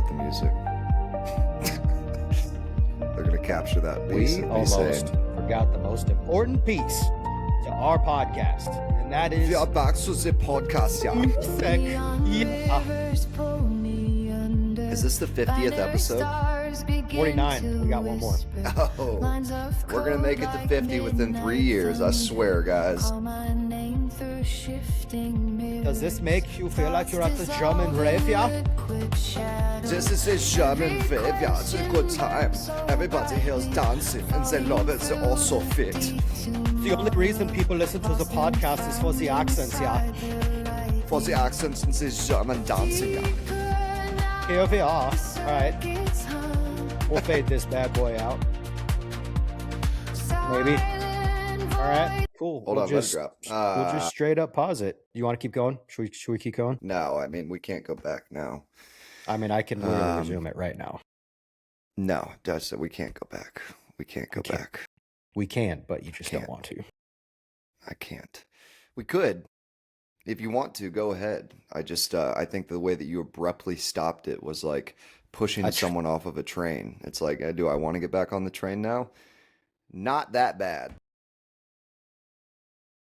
the music. They're going to capture that piece. We almost forgot the most important piece to our podcast, and that is... We are back to the podcast, yeah. Is this the 50th episode? 49. We got one more. Oh, we're going to make it to 50 within 3 years, I swear, guys. Does this make you feel like you're at the German graveyard? This is a German graveyard. It's a good time. Everybody here is dancing and they love it. They're all so fit. The only reason people listen to the podcast is for the accents, yeah. For the accents and the German dancing, yeah. Here we are. All right. We'll fade this bad boy out. Maybe. All right. Cool. Hold on, let's drop. We'll just straight up pause it. You want to keep going? Should we keep going? No, I mean, we can't go back now. I mean, I can really resume it right now. No, we can't go back. We can't go back. We can, but you just don't want to. I can't. We could. If you want to, go ahead. I think the way that you abruptly stopped it was like pushing someone off of a train. It's like, do I want to get back on the train now? Not that bad.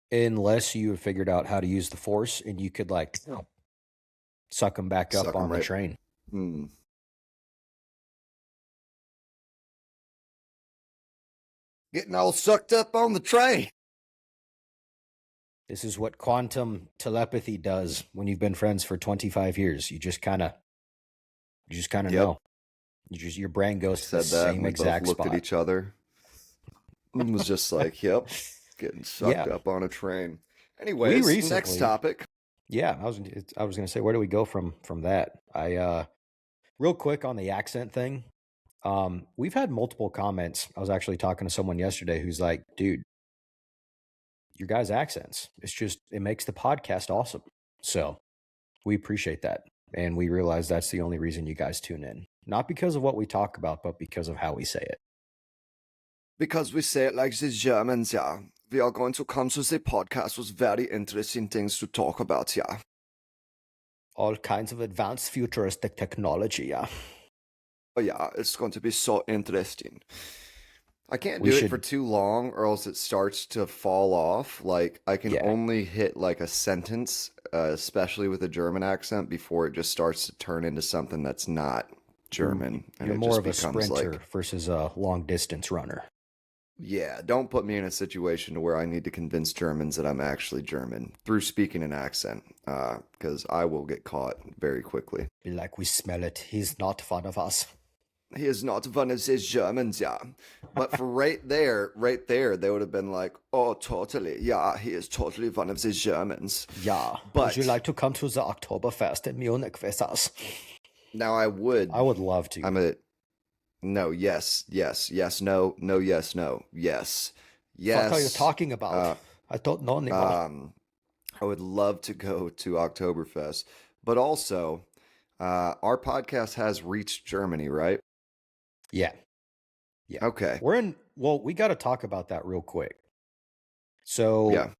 Unless you have figured out how to use the force and you could like suck them back up on the train. Getting all sucked up on the train. This is what quantum telepathy does when you've been friends for 25 years. You just kind of know. Your brain goes to the same exact spot. Looked at each other and was just like, yep, getting sucked up on a train. Anyways, next topic. Yeah, I was going to say, where do we go from that? Real quick on the accent thing. We've had multiple comments. I was actually talking to someone yesterday who's like, dude, your guys' accents, it makes the podcast awesome. So we appreciate that. And we realize that's the only reason you guys tune in. Not because of what we talk about, but because of how we say it. Because we say it like the Germans, yeah. We are going to come to the podcast with very interesting things to talk about, yeah. All kinds of advanced futuristic technology, yeah. Oh, yeah, it's going to be so interesting. I can't do it for too long or else it starts to fall off. Like, I can only hit like a sentence, especially with a German accent, before it just starts to turn into something that's not German. You're more of a sprinter versus a long distance runner. Yeah, don't put me in a situation where I need to convince Germans that I'm actually German through speaking an accent, because I will get caught very quickly. Be like, we smell it. He's not one of us. He is not one of these Germans, yeah. But for right there, they would have been like, oh, totally. Yeah, he is totally one of these Germans. Yeah. But would you like to come to the Oktoberfest in Munich with us? Now, I would. I would love to. No, yes, no, yes. What are you talking about? I don't know anymore. I would love to go to Oktoberfest. But also, our podcast has reached Germany, right? Yeah. Okay. We got to talk about that real quick. So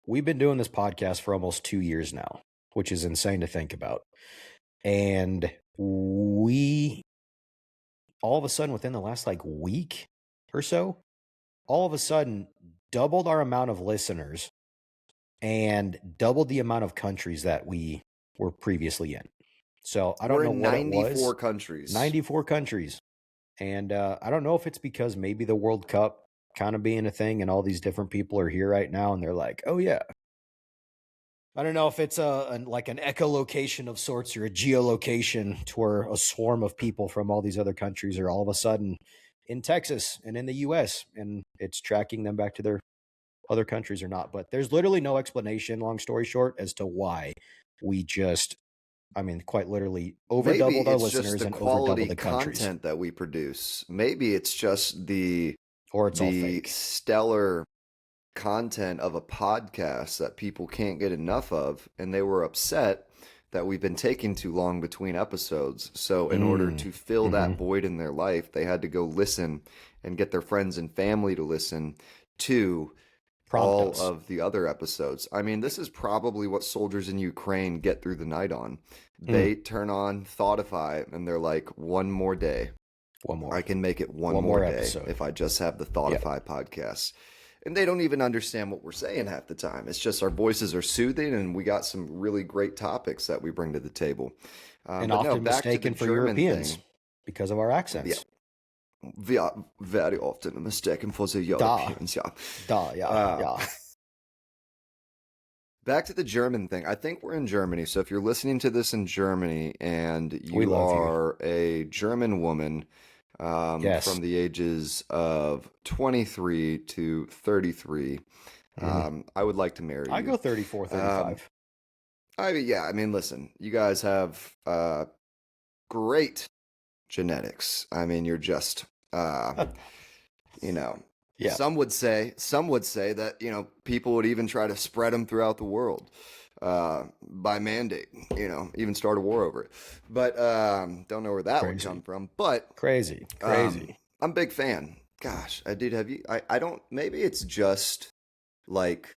we've been doing this podcast for almost 2 years now, which is insane to think about. And we, all of a sudden, within the last week or so, all of a sudden doubled our amount of listeners and doubled the amount of countries that we were previously in. So I don't know what it was. 94 countries. 94 countries. And I don't know if it's because maybe the World Cup kind of being a thing and all these different people are here right now and they're like, oh yeah. I don't know if it's an echolocation of sorts or a geolocation to where a swarm of people from all these other countries are all of a sudden in Texas and in the US and it's tracking them back to their other countries or not. But there's literally no explanation, long story short, as to why we quite literally doubled our listeners and over doubled the countries. Content that we produce. Maybe it's just the fake. Stellar content of a podcast that people can't get enough of, and they were upset that we've been taking too long between episodes. So in order to fill that void in their life, they had to go listen and get their friends and family to listen to Prompt all us. of the other episodes. I mean, this is probably what soldiers in Ukraine get through the night on. Mm, They turn on Thoughtify and they're like, one more day. one more. I can make it one One more more day episode. if I just have the Yep. Thoughtify podcast. And they don't even understand what we're saying half the time. It's just our voices are soothing and we got some really great topics that we bring to the table. And But no, often back to the mistaken for German Europeans thing. because of our Yeah, accents. we are very often mistaken for the Da. Europeans. Yeah. Da, yeah, Uh, yeah. Back to the German thing. I think we're in Germany. So if you're listening to this in Germany and We you love you. are a German woman Yes. from the ages of 23 to 33, Mm. I would like to marry I you. go 34, Um, 35. yeah, I mean, listen, you guys have great genetics. I mean, you're just, you know, Yeah. some would say that, people would even try to spread them throughout the world by mandate, even start a war over it. But don't know where that would come Crazy. from. But Crazy. Crazy. I'm a big fan. Gosh, I did have you. I don't, maybe it's just like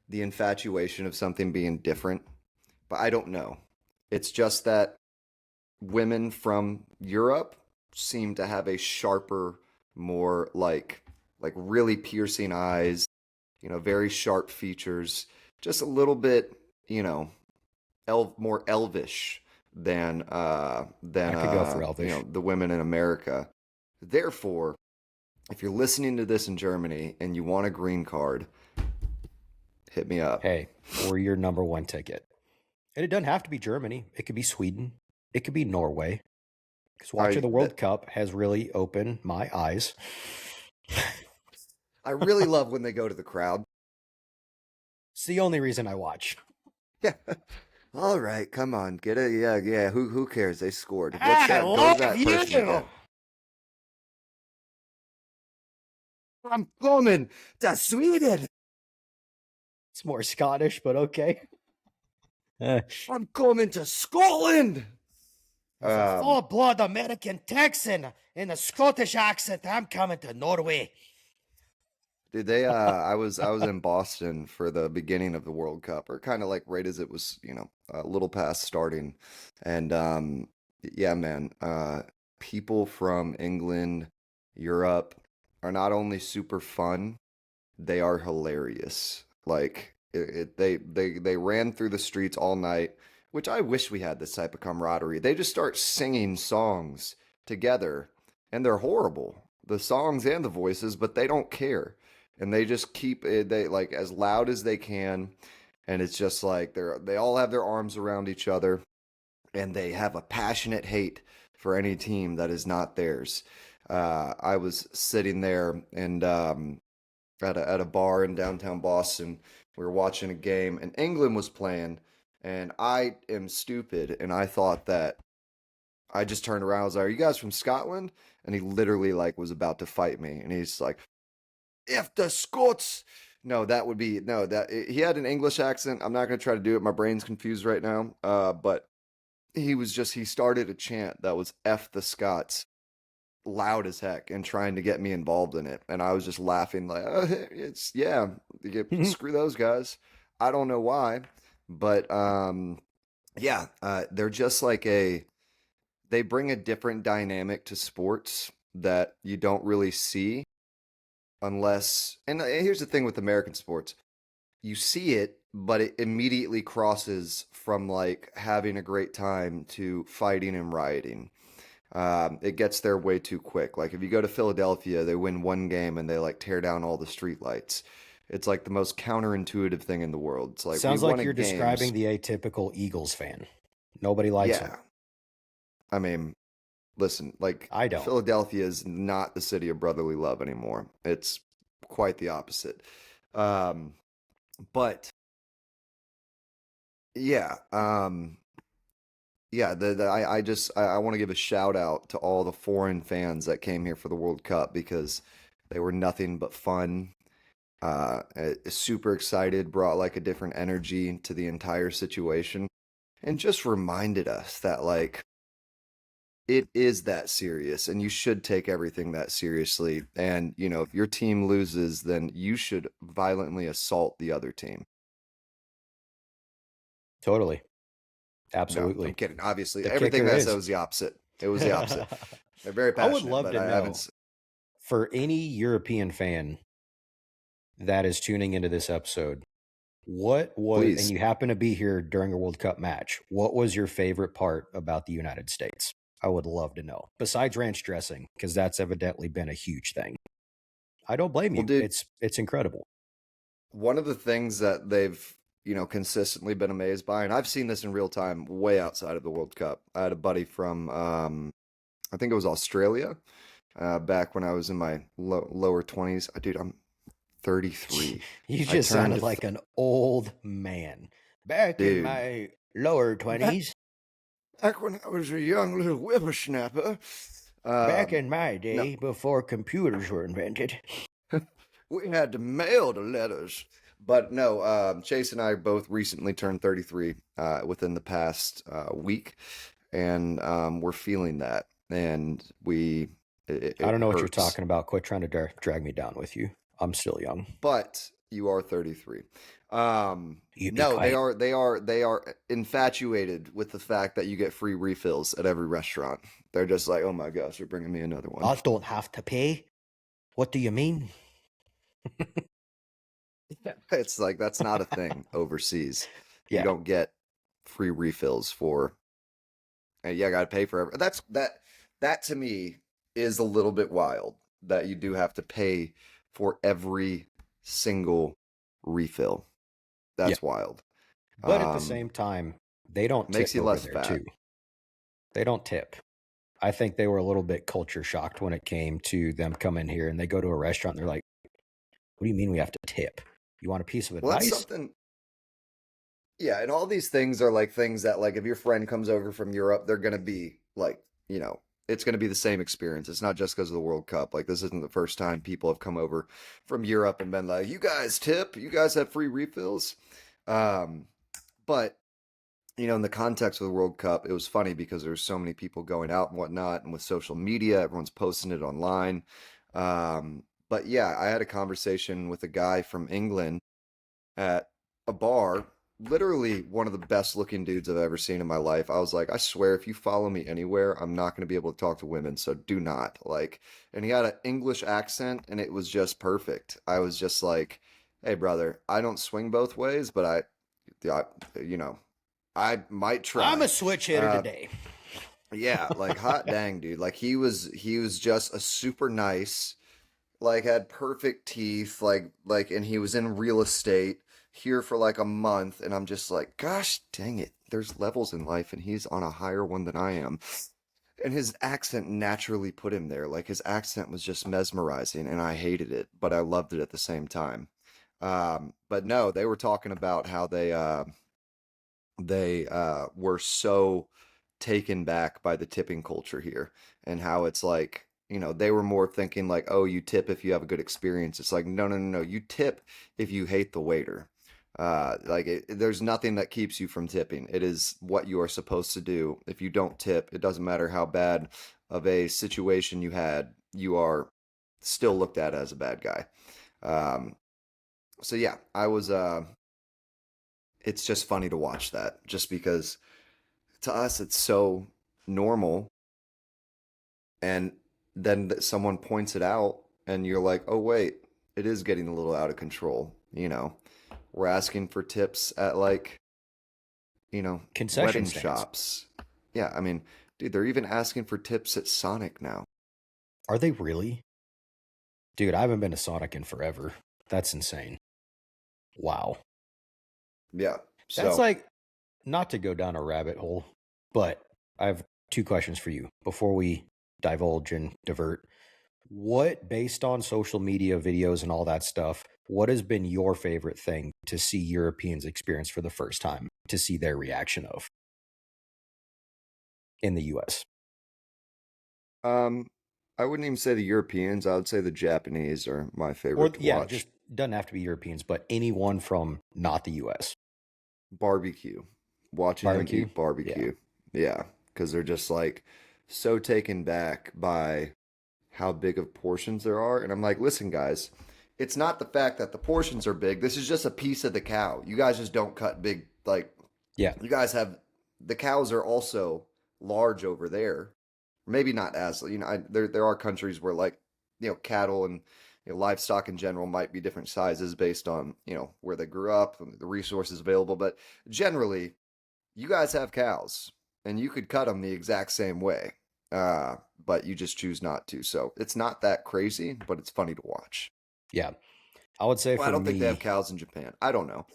the infatuation of something being different, but I don't know. It's just that women from Europe seem to have a sharper, more like really piercing eyes, very sharp features, just a little bit, more elvish than I could go for Elvish. the women in America. Therefore, if you're listening to this in Germany and you want a green card, hit me up. Hey, we're your number one ticket. And it doesn't have to be Germany. It could be Sweden. It could be Norway. Because watching the World Cup has really opened my eyes. I really love when they go to the crowd. It's the only reason I watch. Yeah. All right, come on, get it. Yeah. Who cares? They scored. What's I that? Go love to that you. person again. I'm coming to Sweden. It's more Scottish, but okay. I'm coming to Scotland. As a full-blood American Texan in a Scottish accent, I'm coming to Norway. Did they? I was in Boston for the beginning of the World Cup, or kind of like right as it was, a little past starting, and yeah, man, people from England, Europe are not only super fun, they are hilarious. Like they ran through the streets all night, which I wish we had this type of camaraderie. They just start singing songs together, and they're horrible, the songs and the voices, but they don't care and they just keep it they like as loud as they can, and it's just like they all have their arms around each other and they have a passionate hate for any team that is not theirs. I was sitting there and at a bar in downtown Boston. We were watching a game and England was playing, and I am stupid and I thought that I just turned around. I was like, "Are you guys from Scotland?" And he literally like was about to fight me, and he's like, if the Scots. No, that would be no. That he had an English accent. I'm not going to try to do it. My brain's confused right now. But he started a chant that was "F the Scots" loud as heck and trying to get me involved in it, and I was just laughing like, it's yeah, screw those guys. I don't know why, but yeah, they're just like they bring a different dynamic to sports that you don't really see unless, and here's the thing with American sports, you see it but it immediately crosses from like having a great time to fighting and rioting. It gets there way too quick. Like if you go to Philadelphia, they win one game and they like tear down all the streetlights. It's like the most counterintuitive thing in the world. It's like we Sounds won like a you're describing games. the atypical Eagles fan. Nobody likes them. Yeah, I mean, listen, like I don't. Philadelphia is not the city of brotherly love anymore. It's quite the opposite. Um, but yeah, yeah, I want to give a shout out to all the foreign fans that came here for the World Cup because they were nothing but fun. Super excited, brought like a different energy to the entire situation, and just reminded us that like it is that serious, and you should take everything that seriously. And, if your team loses, then you should violently assault the other team. Totally. No, I'm Absolutely. kidding. Obviously, The everything kicker that I said is, was the opposite. It was the opposite. They're very I would passionate, love but to I haven't. know, for any European fan that is tuning into this episode, what was, and Please. you happen to be here during a World Cup match, what was your favorite part about the United States? I would love to know. Besides ranch dressing, because that's evidently been a huge thing. I don't blame Well, you. dude, It's incredible. one of the things that they've, consistently been amazed by, and I've seen this in real time way outside of the World Cup. I had a buddy from, I think it was Australia, back when I was in my lower 20s. Dude, I'm 33. You I just turned, sounded like an old man. Back in dude, my lower back, 20s, back when I was a young little whippersnapper, back um, in my no, day before computers were invented. we had to mail the letters. But no, Chase and I both recently turned 33 within the past week, and we're feeling that, and I it don't know what you're hurts. talking about. Quit trying to drag me down with you. I'm still young. But you are 33. You be No, they quiet. are infatuated with the fact that you get free refills at every restaurant. They're just like, oh my gosh, you're bringing me another one. I don't have to pay. What do you mean? It's like that's not a thing overseas. You Yeah. don't get free refills for. Yeah, I got to pay for every. That to me is a little bit wild that you do have to pay for every single refill. Yeah. That's wild. But at the same time, they don't Makes tip you over less there fat. too. They don't tip. I think they were a little bit culture shocked when it came to them coming here and they go to a restaurant and they're like, what do you mean we have to tip? You want a piece of Well, that's advice? something. Yeah, and all these things are like things that, like, if your friend comes over from Europe, they're gonna be like, it's gonna be the same experience. It's not just because of the World Cup. Like, this isn't the first time people have come over from Europe and been like, "You guys tip? You guys have free refills?" Um, but in the context of the World Cup, it was funny because there's so many people going out and whatnot, and with social media, everyone's posting it online. But yeah, I had a conversation with a guy from England at a bar, literally one of the best looking dudes I've ever seen in my life. I was like, I swear, if you follow me anywhere, I'm not going to be able to talk to women, so do not. Like, and he had an English accent, and it was just perfect. I was just like, hey, brother, I don't swing both ways, but I I might I'm a try. switch hitter Uh, today. yeah, like hot dang, dude. Like he was just a super nice, like had perfect teeth, and he was in real estate here for like a month, and I'm just like, gosh dang it. There's levels in life, and he's on a higher one than I am. And his accent naturally put him there. Like his accent was just mesmerizing, and I hated it, but I loved it at the same time. But no, they were talking about how they were so taken back by the tipping culture here, and how it's like, they were more thinking like, oh, you tip if you have a good experience. It's like, no, no, no, no, you tip if you hate the waiter. There's nothing that keeps you from tipping. It is what you are supposed to do. If you don't tip, it doesn't matter how bad of a situation you had, you are still looked at as a bad guy. So yeah, I was it's just funny to watch that, just because to us it's so normal, and then someone points it out, and you're like, oh wait, it is getting a little out of control. We're asking for tips at, like, Concession wedding stands. shops. Yeah, I mean, dude, they're even asking for tips at Sonic now. Are they really? Dude, I haven't been to Sonic in forever. That's insane. Wow. Yeah, That's so like, not to go down a rabbit hole, but I have two questions for you before we divulge and divert. What, based on social media videos and all that stuff, what has been your favorite thing to see Europeans experience for the first time, to see their reaction of in the US? um I wouldn't even say the Europeans, I would say the Japanese are my Or, favorite to yeah, watch. just doesn't have to be Europeans, but anyone from not the US. Barbecue. Watching them Barbecue? eat Yeah. barbecue. Yeah, because they're just like so taken back by how big of portions there are. And I'm like, listen, guys, it's not the fact that the portions are big. This is just a piece of the cow. You guys just don't cut big. Like, Yeah. you guys have the cows are also large over there. Maybe not as, there are countries where, like, cattle and livestock in general might be different sizes based on, where they grew up and the resources available. But generally, you guys have cows and you could cut them the exact same way. But you just choose not to. So it's not that crazy, but it's funny to watch. Yeah. I would say Well, I for don't think they have me, cows in Japan. I don't know.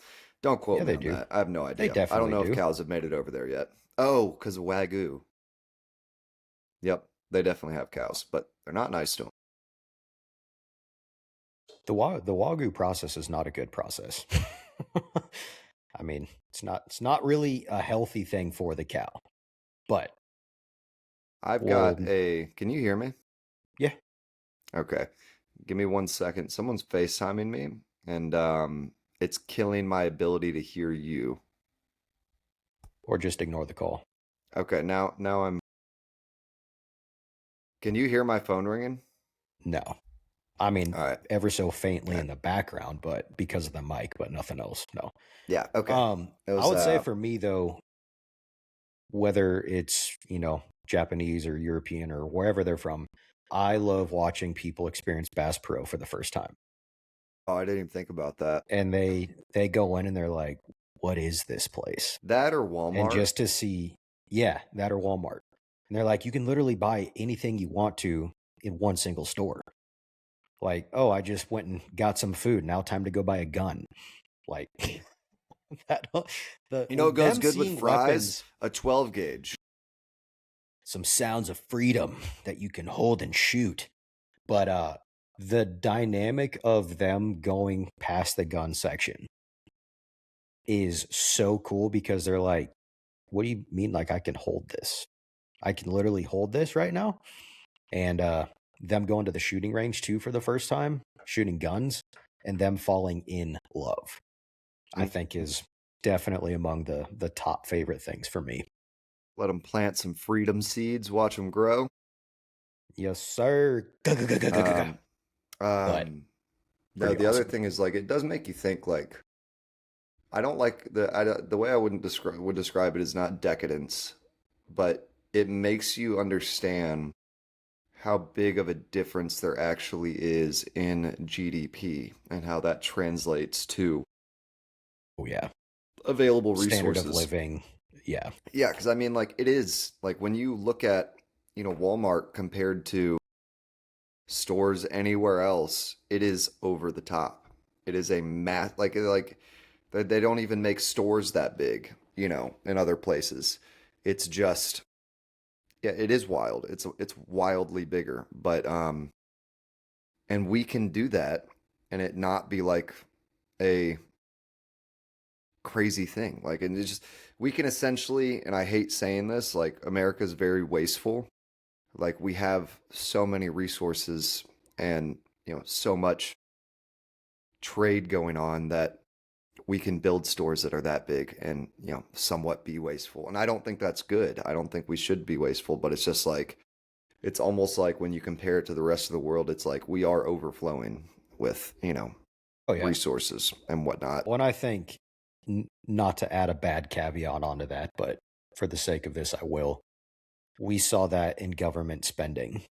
Don't quote yeah, me they on do. that. I have no They idea. I don't definitely know if do. cows have made it over there yet. Oh, because of Wagyu. Yep, they definitely have cows, but they're not nice to them. The Wagyu process is not a good process. I mean, it's not really a healthy thing for the cow. But I've got well, a. Can you hear me? yeah, Okay. Give me 1 second. Someone's FaceTiming me, and it's killing my ability to hear you. or just ignore the call. Okay, now I'm. Can you hear my phone ringing? No. I mean, All right. ever so faintly Okay. in the background, but because of the mic, but nothing else. No. Yeah. Okay. It I was. would say for me though, whether it's, Japanese or European or wherever they're from, I love watching people experience Bass Pro for the first time. Oh, I didn't even think about that. And they go in and they're like, what is this place? That or And Walmart. just to see, yeah, that or Walmart. And they're like, you can literally buy anything you want to in one single store. Like, oh, I just went and got some food. Now time to go buy a gun. Like that You know, it goes them good with seeing fries. weapons, A 12 gauge. some sounds of freedom that you can hold and shoot. But the dynamic of them going past the gun section is so cool because they're like, what do you mean like I can hold this? I can literally hold this right now. And them going to the shooting range too for the first time, shooting guns, and them falling in love, I think is definitely among the top favorite things for me. Let them plant some freedom seeds. Watch them grow. Yes, sir. Um, But no, pretty the other awesome. thing is, like, it does make you think. Like, I don't like the way I would describe it is not decadence, but it makes you understand how big of a difference there actually is in GDP and how that translates to Oh yeah. available Standard of resources. living. Yeah. Yeah, because I mean, like, it is like when you look at, Walmart compared to stores anywhere else, it is over the top. It is a like they don't even make stores that big, in other places. It's just yeah, it is wild. It's wildly bigger, but and we can do that and it not be like a crazy thing. Like, and it's just we can essentially, and I hate saying this, like, America's very wasteful. Like, we have so many resources and so much trade going on that we can build stores that are that big and somewhat be wasteful. And I don't think that's good. I don't think we should be wasteful, but it's just like it's almost like when you compare it to the rest of the world, it's like we are overflowing with Oh yeah. resources and whatnot. Well, and I think not to add a bad caveat onto that, but for the sake of this, I will. We saw that in government spending.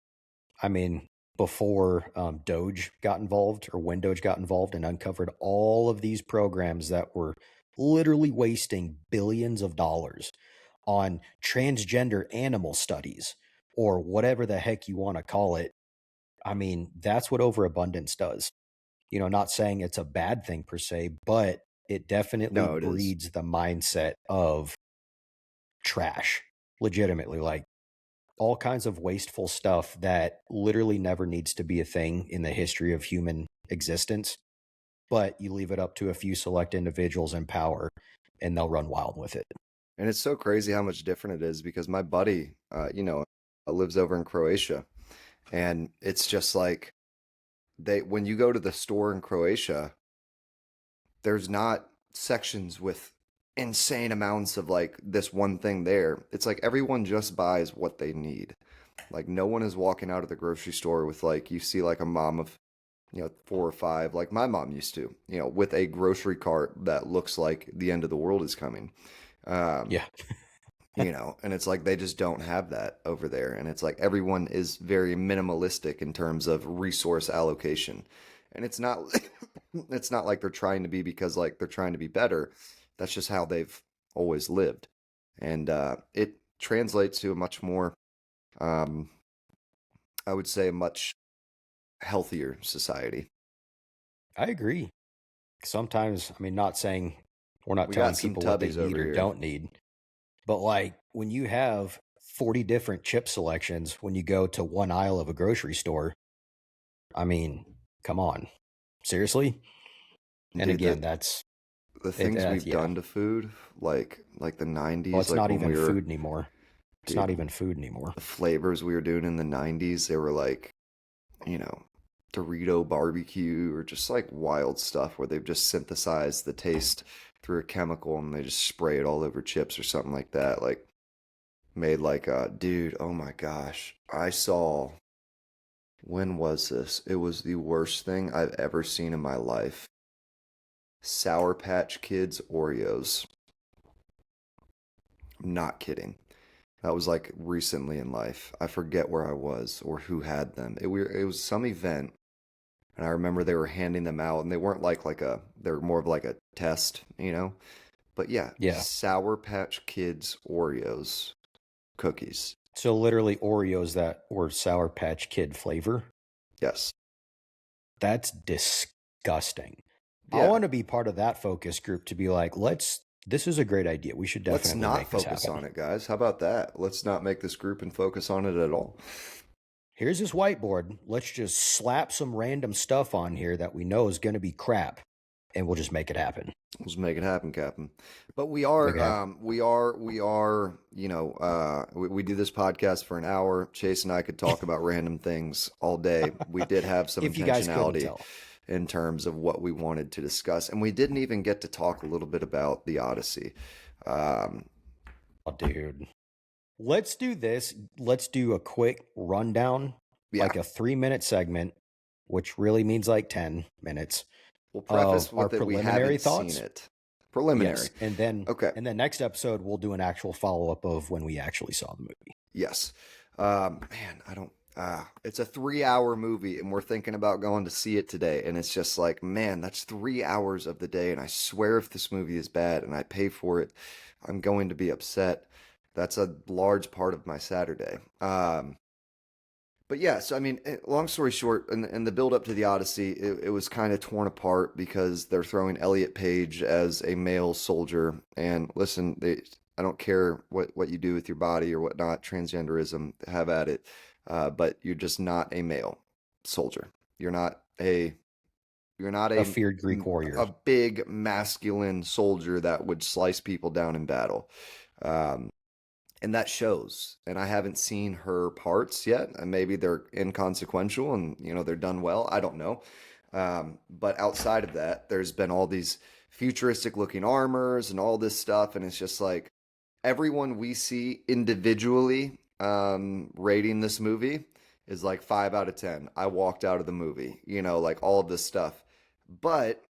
I mean, before Doge got involved or when Doge got involved and uncovered all of these programs that were literally wasting billions of dollars on transgender animal studies or whatever the heck you want to call it. I mean, that's what overabundance does. Not saying it's a bad thing per se, but it definitely No, it is. breeds the mindset of trash, legitimately. Like, all kinds of wasteful stuff that literally never needs to be a thing in the history of human existence, but you leave it up to a few select individuals in power and they'll run wild with it. And it's so crazy how much different it is because my buddy, lives over in Croatia, and it's just like they when you go to the store in Croatia, there's not sections with insane amounts of like this one thing there. It's like everyone just buys what they need. Like no one is walking out of the grocery store with like you see like a mom of 4 or 5 like my mom used to, with a grocery cart that looks like the end of the world is coming. Um, Yeah. and it's like they just don't have that over there. And it's like everyone is very minimalistic in terms of resource allocation. And it's not it's not like they're trying to be because like they're trying to be better. That's just how they've always lived. And it translates to a much more um, I would say a much healthier society. I agree. Sometimes, I mean, not saying we're not We got telling some people what they tubbies need over or here. don't need, but like when you have 40 different chip selections when you go to one aisle of a grocery store, I mean, come on. Seriously? And Dude, again, that's the it. things we've Yeah. done to food, like the Well, 90s, it's like not when even we were, food anymore. It's dude, not even food anymore. the flavors we were doing in the 90s, they were like, you know, Dorito barbecue or just like wild stuff where they've just synthesized the taste through a chemical and they just spray it all over chips or something like that. Like made like dude, oh my gosh. I saw when was this? It was the worst thing I've ever seen in my life. Sour Patch Kids Oreos. I'm not kidding. That was like recently in life. I forget where I was or who had them. It was some event, and I remember they were handing them out, and they weren't like a they were more of like a test. But yeah, Yeah. Sour Patch Kids Oreos cookies. So literally Oreos that were Sour Patch Kid flavor. Yes. That's disgusting. I Yeah. want to be part of that focus group to be like, this is a great idea. We should Let's definitely not make this focus happen. on it, guys. How about that? Let's not make this group and focus on it at all. Here's this whiteboard. Let's just slap some random stuff on here that we know is going to be crap, and we'll just make it happen. Let's make it happen, Captain. But Make it happen. we do this podcast for an hour. Chase and I could talk about random things all day. We did have some If you guys couldn't intentionality tell. in terms of what we wanted to discuss. And we didn't even get to talk a little bit about the Odyssey. Um, Oh, dude. Let's do this. Let's do a quick rundown, yeah, like a 3-minute segment, which really means like 10 minutes we'll of preface our with it. We preliminary haven't seen thoughts. it. Preliminary. Yes. And then Okay. next episode, we'll do an actual follow-up of when we actually saw the movie. Yes. Man, I don't. It's a 3 hour movie, and we're thinking about going to see it today. And it's just like, man, that's 3 hours of the day. And I swear, if this movie is bad and I pay for it, I'm going to be upset. That's a large part of my Saturday. But yeah, so I mean, long story short, in the build up to the Odyssey, it was kind of torn apart because they're throwing Elliot Page as a male soldier. And listen, I don't care what you do with your body or whatnot, transgenderism, have at it. But you're just not a male soldier. You're not a you're not A feared Greek warrior. a big masculine soldier that would slice people down in battle. Um, and that shows. And I haven't seen her parts yet, and maybe they're inconsequential and they're done well. I don't know. But outside of that, there's been all these futuristic looking armors and all this stuff, and it's just like everyone we see individually rating this movie is like 5 out of 10. I walked out of the movie, like all of this stuff. But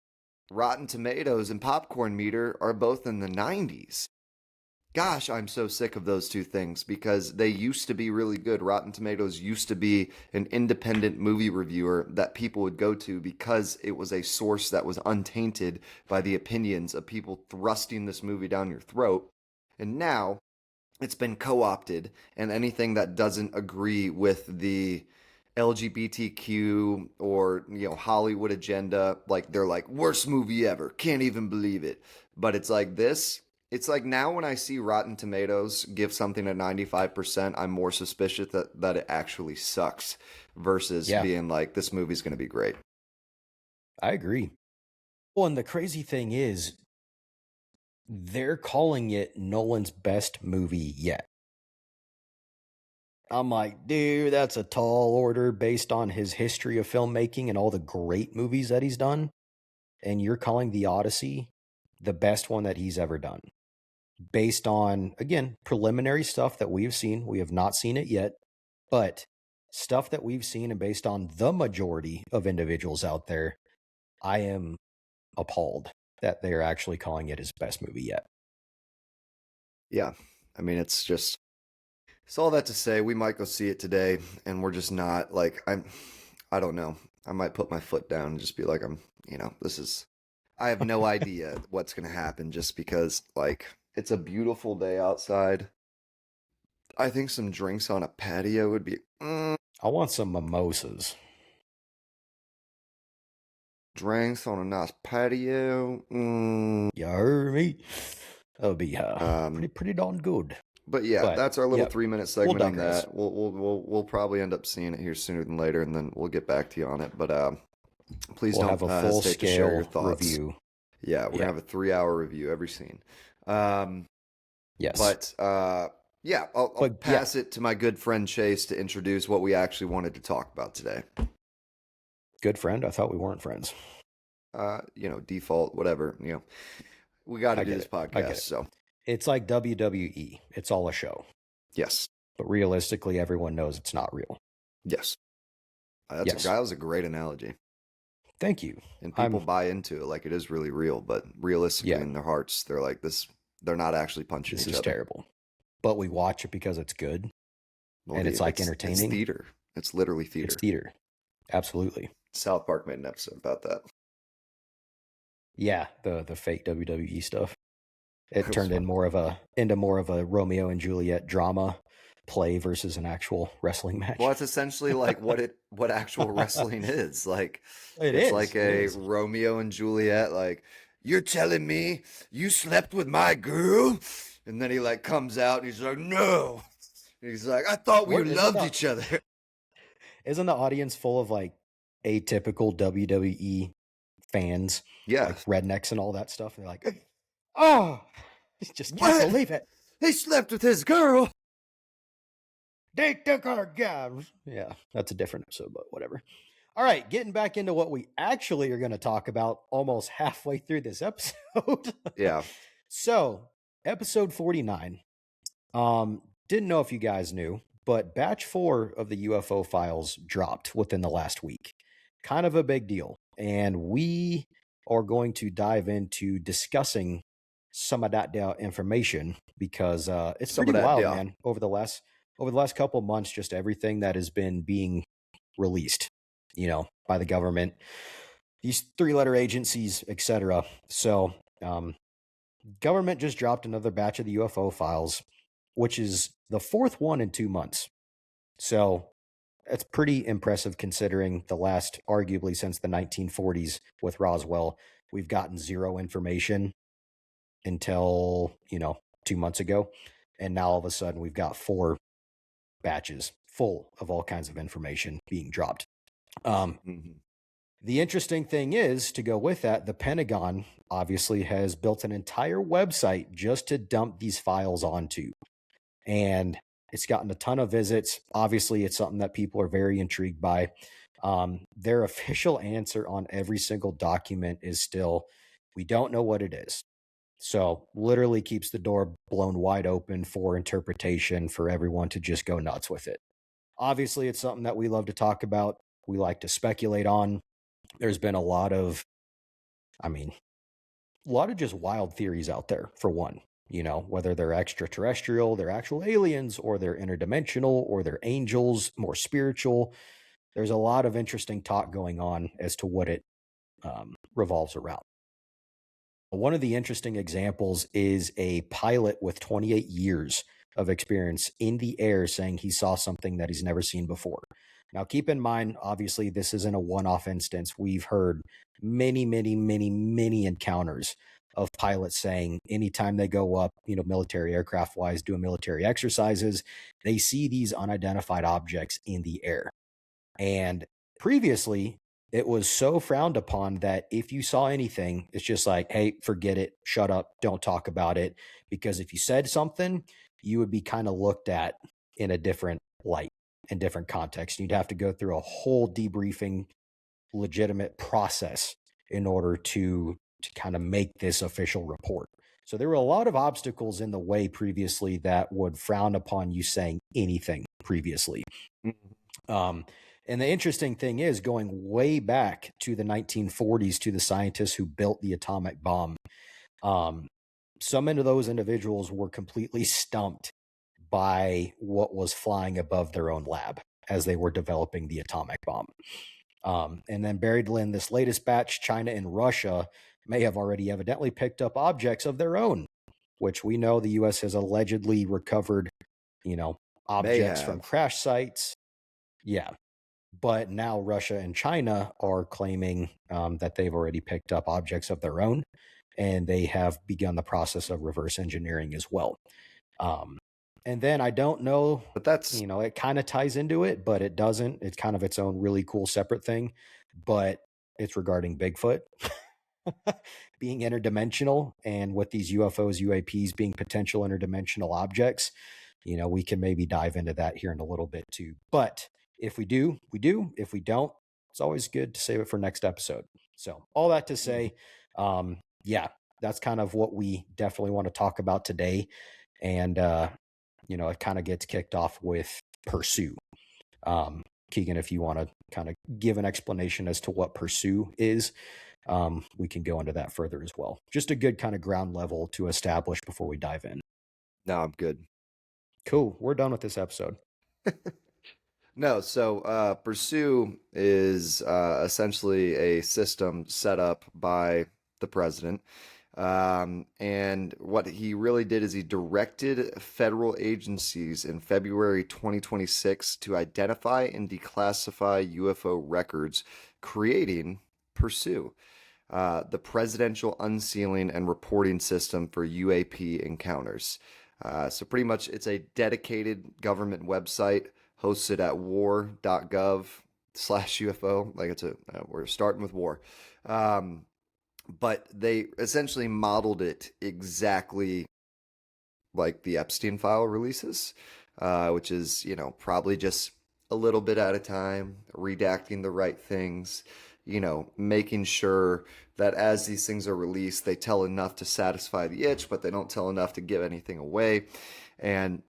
Rotten Tomatoes and Popcorn Meter are both in the 90s. Gosh, I'm so sick of those two things because they used to be really good. Rotten Tomatoes used to be an independent movie reviewer that people would go to because it was a source that was untainted by the opinions of people thrusting this movie down your throat. And now it's been co opted, and anything that doesn't agree with the LGBTQ or Hollywood agenda, like they're like worst movie ever, can't even believe it. But it's like this. It's like now when I see Rotten Tomatoes give something a 95%, I'm more suspicious that it actually sucks versus being like this movie's going to be great. I agree. Well, and the crazy thing is, they're calling it Nolan's best movie yet. I'm like, dude, that's a tall order based on his history of filmmaking and all the great movies that he's done. And you're calling The Odyssey the best one that he's ever done. Based on, again, preliminary stuff that we have seen. We have not seen it yet. But stuff that we've seen and based on the majority of individuals out there, I am appalled that they are actually calling it his best movie yet. Yeah. I mean, it's all that to say, we might go see it today, and we're just not like, I don't know. I might put my foot down and just be like, I have no idea what's going to happen, just because, like, it's a beautiful day outside. I think some drinks on a patio would be. I want some mimosas. Drinks on a nice patio. You heard me? That would be pretty darn good. But yeah, that's our little 3-minute segment on that. We'll probably end up seeing it here sooner than later, and then we'll get back to you on it. But please don't have a full hesitate to share your thoughts. Review. Yeah, we're gonna have a 3-hour review every scene. Yes. But I'll pass it to my good friend Chase to introduce what we actually wanted to talk about today. Good friend? I thought we weren't friends. Default, whatever. We got to do this podcast. So it's like WWE. It's all a show. Yes. But realistically, everyone knows it's not real. Yes. That was a great analogy. Thank you. And people buy into it like it is really real, but realistically in their hearts, they're like this. They're not actually punching each other. This is terrible. But we watch it because it's good. And it's like entertaining. It's theater. It's literally theater. It's theater. Absolutely. South Park made an episode about that. Yeah, the fake WWE stuff. It turned into more of a Romeo and Juliet drama play versus an actual wrestling match. Well, it's essentially like what actual wrestling is. Like it's like a Romeo and Juliet, like, you're telling me you slept with my girl? And then he like comes out and he's like, no. And he's like, I thought we loved each other. Isn't the audience full of like atypical WWE fans? Yeah. Like rednecks and all that stuff. And they're like, oh, just can't believe it. He slept with his girl. They took our guys. Yeah, that's a different episode, but whatever. All right, getting back into what we actually are going to talk about almost halfway through this episode. Yeah. So, episode 49. Didn't know if you guys knew, but batch 4 of the UFO files dropped within the last week. Kind of a big deal. And we are going to dive into discussing some of that information because it's pretty wild, man. Over the last couple of months, just everything that has been being released, by the government, these 3-letter agencies, etc. So, government just dropped another batch of the UFO files, which is the 4th one in 2 months. So that's pretty impressive considering the last, arguably since the 1940s with Roswell, we've gotten zero information until, 2 months ago. And now all of a sudden we've got 4 batches full of all kinds of information being dropped. The interesting thing is, to go with that, the Pentagon obviously has built an entire website just to dump these files onto. And it's gotten a ton of visits. Obviously, it's something that people are very intrigued by. Their official answer on every single document is still, we don't know what it is. So literally keeps the door blown wide open for interpretation for everyone to just go nuts with it. Obviously, it's something that we love to talk about. We like to speculate on. There's been a lot of just wild theories out there, for one. Whether they're extraterrestrial, they're actual aliens, or they're interdimensional, or they're angels, more spiritual. There's a lot of interesting talk going on as to what it revolves around. One of the interesting examples is a pilot with 28 years of experience in the air saying he saw something that he's never seen before. Now, keep in mind, obviously, this isn't a one-off instance. We've heard many, many, many, many encounters of pilots saying anytime they go up, military aircraft wise, doing military exercises, they see these unidentified objects in the air. And previously, it was so frowned upon that if you saw anything, it's just like, hey, forget it, shut up, don't talk about it. Because if you said something, you would be kind of looked at in a different light, in different context. You'd have to go through a whole debriefing, legitimate process in order to kind of make this official report. So there were a lot of obstacles in the way previously that would frown upon you saying anything previously. Um, and the interesting thing is, going way back to the 1940s to the scientists who built the atomic bomb, some of those individuals were completely stumped by what was flying above their own lab as they were developing the atomic bomb. And then buried in this latest batch, China and Russia may have already evidently picked up objects of their own, which we know the U.S. has allegedly recovered, objects from crash sites. Yeah. But now Russia and China are claiming that they've already picked up objects of their own, and they have begun the process of reverse engineering as well. And then I don't know, but that's, it kind of ties into it, but it doesn't. It's kind of its own really cool separate thing, but it's regarding Bigfoot being interdimensional, and with these UFOs, UAPs being potential interdimensional objects. We can maybe dive into that here in a little bit too. But if we do, we do. If we don't, it's always good to save it for next episode. So all that to say, yeah, that's kind of what we definitely want to talk about today. And, it kind of gets kicked off with pursue. Keegan, if you want to kind of give an explanation as to what pursue is, we can go into that further as well. Just a good kind of ground level to establish before we dive in. No, I'm good. Cool. We're done with this episode. No, so pursue is essentially a system set up by the president. And what he really did is he directed federal agencies in February 2026 to identify and declassify UFO records, creating Pursue, the Presidential Unsealing and Reporting System for UAP encounters. So pretty much it's a dedicated government website hosted at war.gov/UFO. Like we're starting with war. But they essentially modeled it exactly like the Epstein file releases, which is, probably just a little bit at a time, redacting the right things, making sure that as these things are released, they tell enough to satisfy the itch, but they don't tell enough to give anything away. And,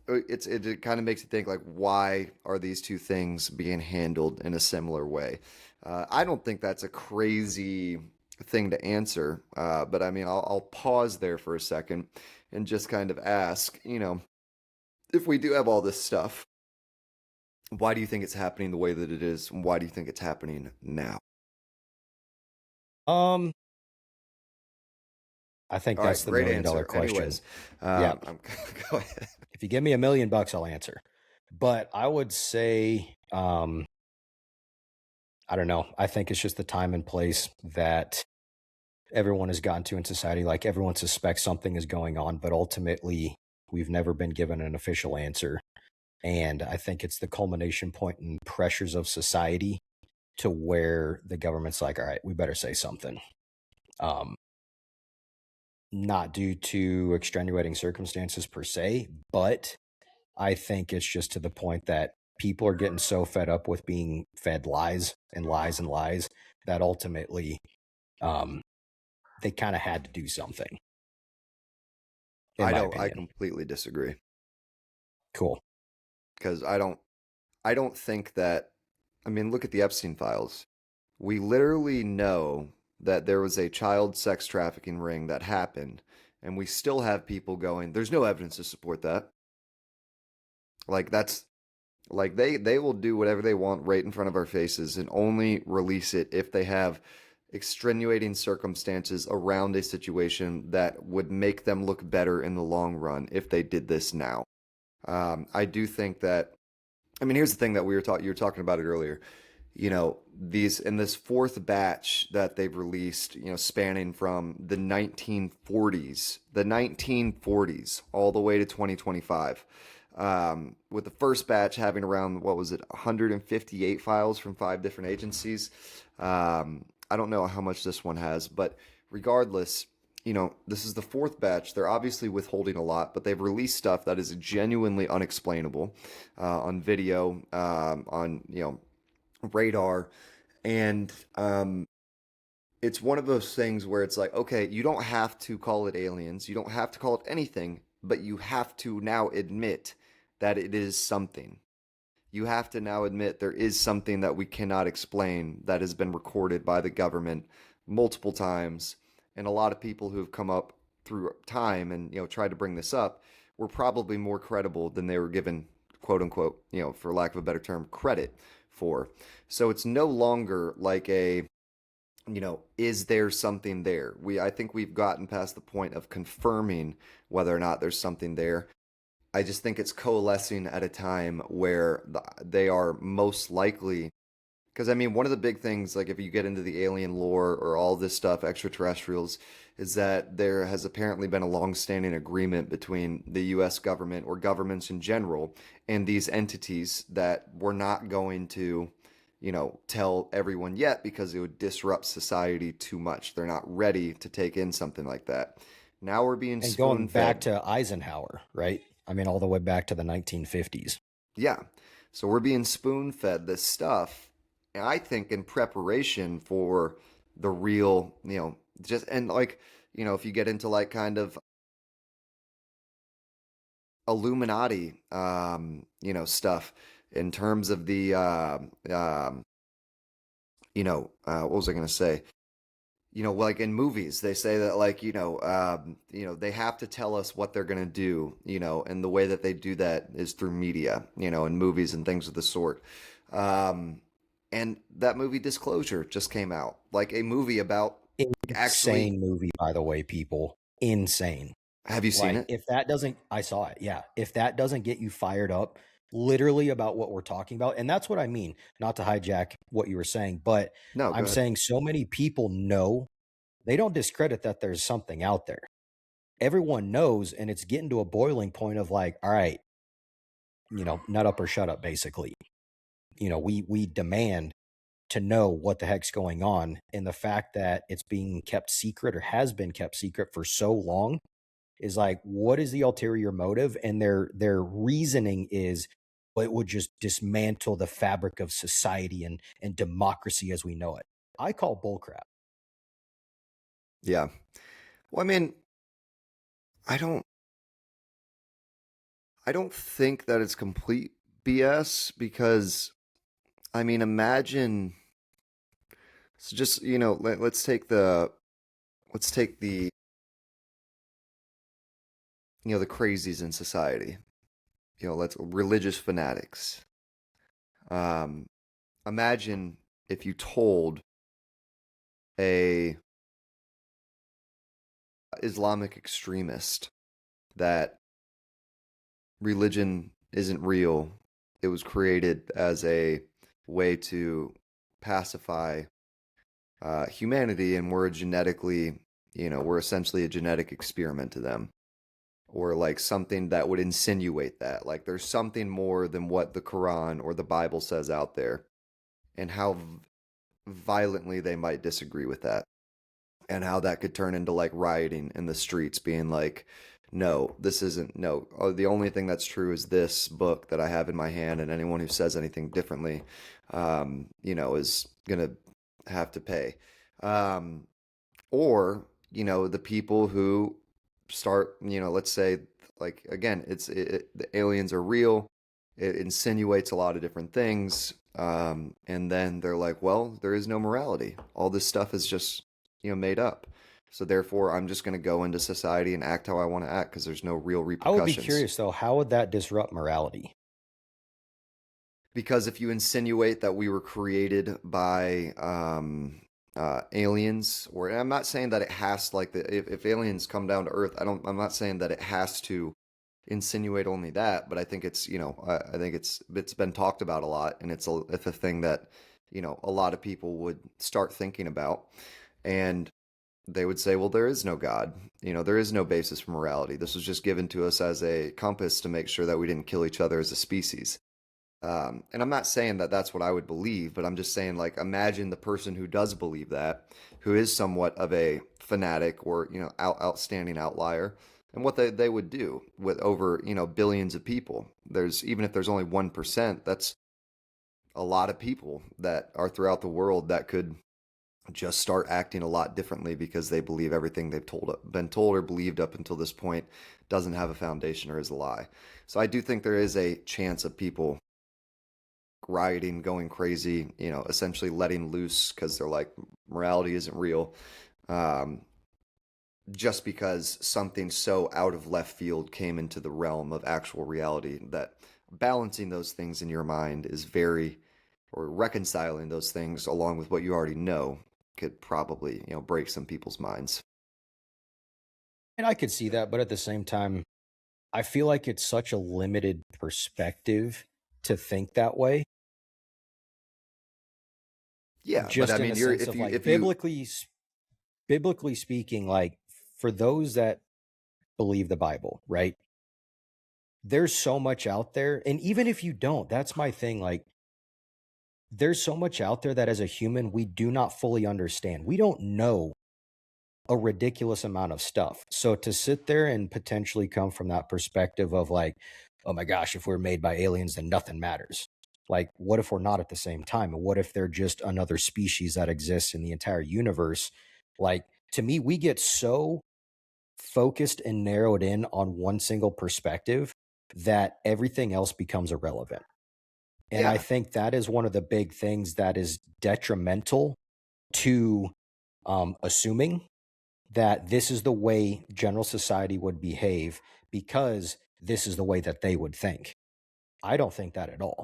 it kind of makes you think, like, why are these two things being handled in a similar way? I don't think that's a crazy thing to answer, but I mean, I'll pause there for a second and just kind of ask, if we do have all this stuff, why do you think it's happening the way that it is? And why do you think it's happening now? I think that's the $1 million question. Anyways, yeah. Go ahead. If you give me $1 million, I'll answer. But I would say, I don't know. I think it's just the time and place that everyone has gotten to in society. Like, everyone suspects something is going on, but ultimately we've never been given an official answer. And I think it's the culmination point and pressures of society to where the government's like, all right, we better say something. Not due to extenuating circumstances per se, but I think it's just to the point that people are getting so fed up with being fed lies and lies and lies that ultimately they kind of had to do something. I completely disagree. Cool. Because I don't think that, I mean, look at the Epstein files. We literally know that there was a child sex trafficking ring that happened, and we still have people going, there's no evidence to support that. Like, that's, like, they will do whatever they want right in front of our faces and only release it if they have extenuating circumstances around a situation that would make them look better in the long run if they did this now. I do think that, I mean, here's the thing that you were talking about it earlier. These in this fourth batch that they've released, spanning from the 1940s all the way to 2025. With the first batch having around, 158 files from 5 different agencies. I don't know how much this one has, but regardless, this is the fourth batch. They're obviously withholding a lot, but they've released stuff that is genuinely unexplainable on video, on radar, and it's one of those things where it's like, okay, you don't have to call it aliens, you don't have to call it anything, but you have to now admit that it is something. You have to now admit there is something that we cannot explain that has been recorded by the government multiple times. And a lot of people who've come up through time and, tried to bring this up were probably more credible than they were given, quote unquote, for lack of a better term, credit for. So it's no longer like is there something there? I think we've gotten past the point of confirming whether or not there's something there. I just think it's coalescing at a time where they are most likely. Because, I mean, one of the big things, like if you get into the alien lore or all this stuff, extraterrestrials, is that there has apparently been a long-standing agreement between the US government or governments in general and these entities that we're not going to, tell everyone yet because it would disrupt society too much. They're not ready to take in something like that. Now we're being And going back spoon-fed. to Eisenhower, right? I mean, all the way back to the 1950s. Yeah. So we're being spoon fed this stuff. And I think in preparation for the real, just, and like, if you get into like kind of Illuminati, stuff in terms of the, what was I going to say? Like in movies, they say that like, they have to tell us what they're going to do, and the way that they do that is through media, and movies and things of the sort. And that movie Disclosure just came out, like a movie about actually. Insane movie, by the way, people. Insane. Have you seen Like, it? if that doesn't, I saw it. Yeah. If that doesn't get you fired up, literally about what we're talking about, and that's what I mean, not to hijack what you were saying, but No, go I'm ahead. saying so many people know, they don't discredit that there's something out there. Everyone knows, and it's getting to a boiling point of like, all right, nut up or shut up, basically. We demand to know what the heck's going on. And the fact that it's being kept secret or has been kept secret for so long is like, what is the ulterior motive? And their reasoning is, well, it would just dismantle the fabric of society and democracy as we know it. I call bullcrap. Yeah. Well, I mean, I don't, I don't think that it's complete BS because, I mean, imagine. So just let's take the the crazies in society. Let's religious fanatics. Um, Imagine if you told a Islamic extremist that religion isn't real. It was created as a way to pacify humanity, and we're essentially a genetic experiment to them. Or like something that would insinuate that. Like there's something more than what the Quran or the Bible says out there, and how violently they might disagree with that, and how that could turn into like rioting in the streets, being like, no, this isn't, no, oh, the only thing that's true is this book that I have in my hand, and anyone who says anything differently, is gonna have to pay. Um, or the people who start, let's say, like again, the aliens are real. It insinuates a lot of different things, and then they're like, well, there is no morality. All this stuff is just made up. So therefore, I'm just going to go into society and act how I want to act because there's no real I would be repercussions. curious though, how would that disrupt morality? Because if you insinuate that we were created by aliens, or and I'm not saying that it has like if aliens come down to Earth, I'm not saying that it has to insinuate only that, but I think it's I think it's been talked about a lot, and it's a thing that a lot of people would start thinking about, and they would say, well, there is no God. There is no basis for morality. This was just given to us as a compass to make sure that we didn't kill each other as a species. And I'm not saying that that's what I would believe, but I'm just saying, like, imagine the person who does believe that, who is somewhat of a fanatic or, outstanding outlier, and what they would do with over, billions of people. Even if there's only 1%, that's a lot of people that are throughout the world that could just start acting a lot differently because they believe everything they've been told or believed up until this point doesn't have a foundation or is a lie. So I do think there is a chance of people rioting, going crazy, essentially letting loose because they're like, morality isn't real. Um, just because something so out of left field came into the realm of actual reality, that balancing those things in your mind is very, or reconciling those things along with what you already know could probably, break some people's minds. And I could see that, but at the same time, I feel like it's such a limited perspective to think that way. Yeah, but I Just in mean, a you're sense of like if you biblically speaking, like for those that believe the Bible, right? There's so much out there. And even if you don't, that's my thing. Like, there's so much out there that as a human, we do not fully understand. We don't know a ridiculous amount of stuff. So to sit there and potentially come from that perspective of like, oh my gosh, if we're made by aliens, then nothing matters. Like, what if we're not at the same time? And what if they're just another species that exists in the entire universe? Like, to me, we get so focused and narrowed in on one single perspective that everything else becomes irrelevant. And I yeah. think that is one of the big things that is detrimental to assuming that this is the way general society would behave because this is the way that they would think. I don't think that at all.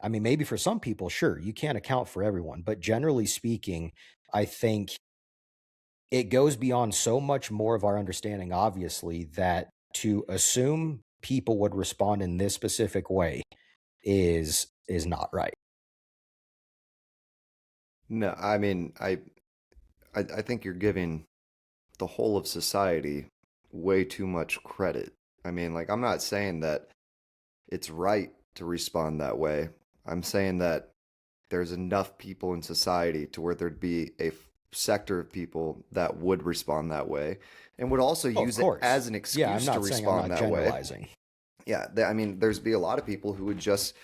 I mean, maybe for some people, sure, you can't account for everyone, but generally speaking, I think it goes beyond so much more of our understanding, obviously, that to assume people would respond in this specific way is not right. No, I mean, I think you're giving the whole of society way too much credit. I mean, like, I'm not saying that it's right to respond that way. I'm saying that there's enough people in society to where there'd be a sector of people that would respond that way and would also Oh, of use it course. as an Yeah, I'm excuse to not saying I'm respond not that way. generalizing. Yeah, I mean, there's be a lot of people who would just,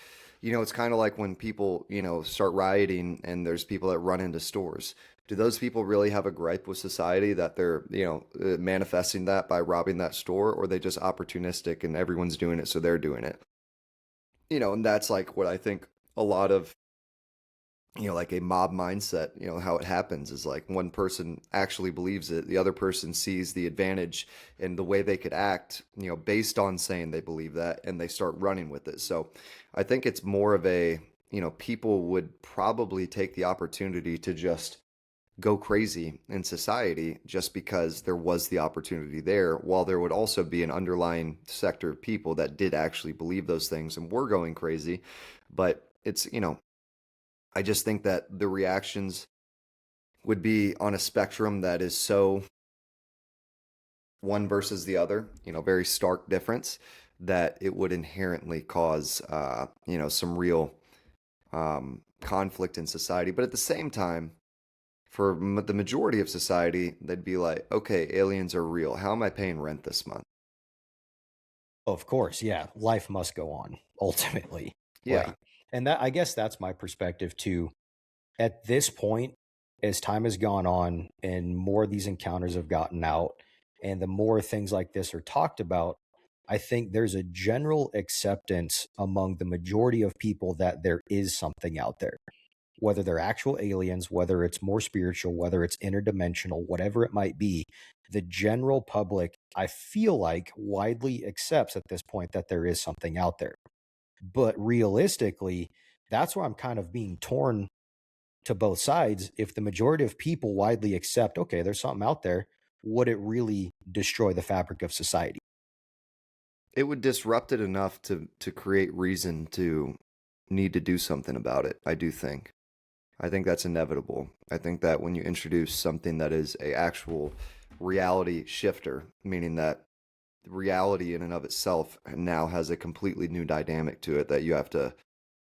it's kind of like when people, start rioting and there's people that run into stores. Do those people really have a gripe with society that they're, manifesting that by robbing that store, or are they just opportunistic and everyone's doing it, so they're doing it? And that's like what I think a lot of, like a mob mindset, how it happens is like one person actually believes it, the other person sees the advantage and the way they could act, based on saying they believe that, and they start running with it. So I think it's more of a, people would probably take the opportunity to just go crazy in society just because there was the opportunity there, while there would also be an underlying sector of people that did actually believe those things and were going crazy. But it's, I just think that the reactions would be on a spectrum that is so one versus the other, very stark difference, that it would inherently cause, some real conflict in society. But at the same time, for the majority of society, they'd be like, okay, aliens are real. How am I paying rent this month? Of course, yeah, life must go on ultimately, Yeah. right? And that I guess that's my perspective too. At this point, as time has gone on and more of these encounters have gotten out, and the more things like this are talked about, I think there's a general acceptance among the majority of people that there is something out there, whether they're actual aliens, whether it's more spiritual, whether it's interdimensional, whatever it might be. The general public, I feel like, widely accepts at this point that there is something out there. But realistically, that's where I'm kind of being torn to both sides. If the majority of people widely accept, okay, there's something out there, would it really destroy the fabric of society? It would disrupt it enough to create reason to need to do something about it, I do think. I think that's inevitable. I think that when you introduce something that is a actual reality shifter, meaning that reality in and of itself now has a completely new dynamic to it that you have to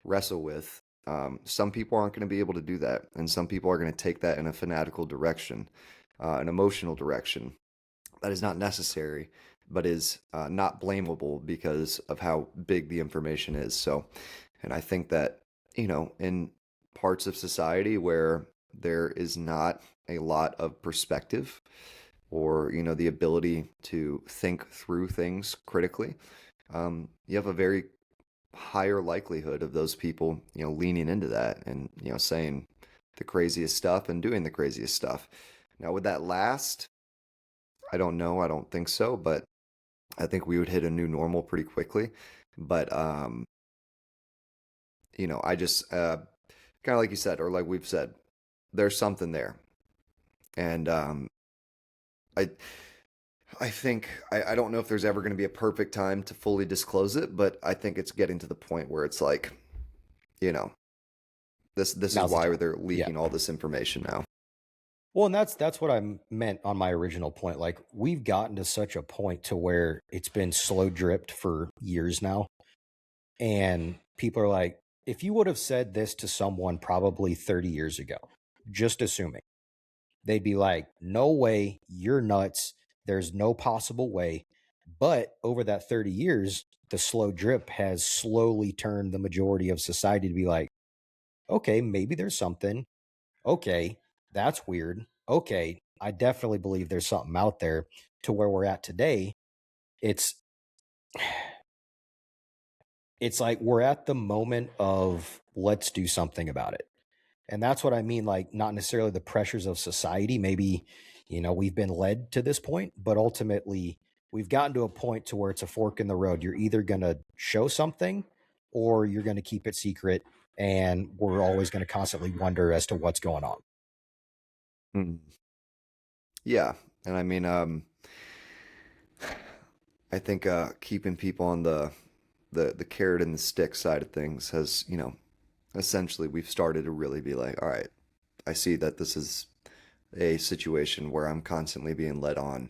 wrestle with. Some people aren't going to be able to do that, and some people are going to take that in a fanatical direction, an emotional direction that is not necessary, but is not blamable because of how big the information is. So, and I think that, in parts of society where there is not a lot of perspective or, the ability to think through things critically, you have a very higher likelihood of those people, leaning into that and, saying the craziest stuff and doing the craziest stuff. Now, would that last? I don't know. I don't think so, but I think we would hit a new normal pretty quickly. But, I just, kind of like you said, or like we've said, there's something there. And, I, I think I don't know if there's ever going to be a perfect time to fully disclose it, but I think it's getting to the point where it's like, you know, this is Now's the why time. they're Yeah. leaking all this information now. Well, and that's what I meant on my original point. Like we've gotten to such a point to where it's been slow dripped for years now. And people are like, if you would have said this to someone probably 30 years ago, just assuming, they'd be like, no way, you're nuts. There's no possible way. But over that 30 years, the slow drip has slowly turned the majority of society to be like, okay, maybe there's something. Okay, that's weird. Okay, I definitely believe there's something out there, to where we're at today. It's it's like we're at the moment of let's do something about it. And that's what I mean, like not necessarily the pressures of society. Maybe, we've been led to this point, but ultimately we've gotten to a point to where it's a fork in the road. You're either going to show something or you're going to keep it secret. And we're always going to constantly wonder as to what's going on. Mm. Yeah, and I mean, I think keeping people on the carrot and the stick side of things has, essentially we've started to really be like, all right, I see that this is a situation where I'm constantly being led on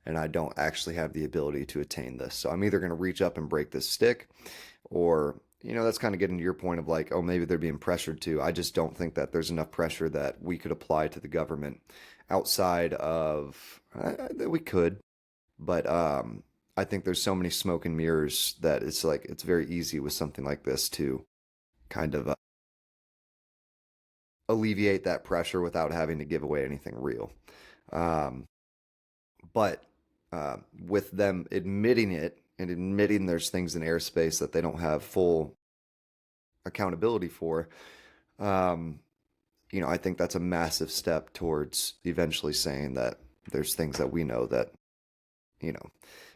and I don't actually have the ability to attain this. So I'm either going to reach up and break this stick or, that's kind of getting to your point of like, oh, maybe they're being pressured to. I just don't think that there's enough pressure that we could apply to the government outside of that we could, but I think there's so many smoke and mirrors that it's like it's very easy with something like this to kind of alleviate that pressure without having to give away anything real. Um, but with them admitting it and admitting there's things in airspace that they don't have full accountability for, um, I think that's a massive step towards eventually saying that there's things that we know that, you know,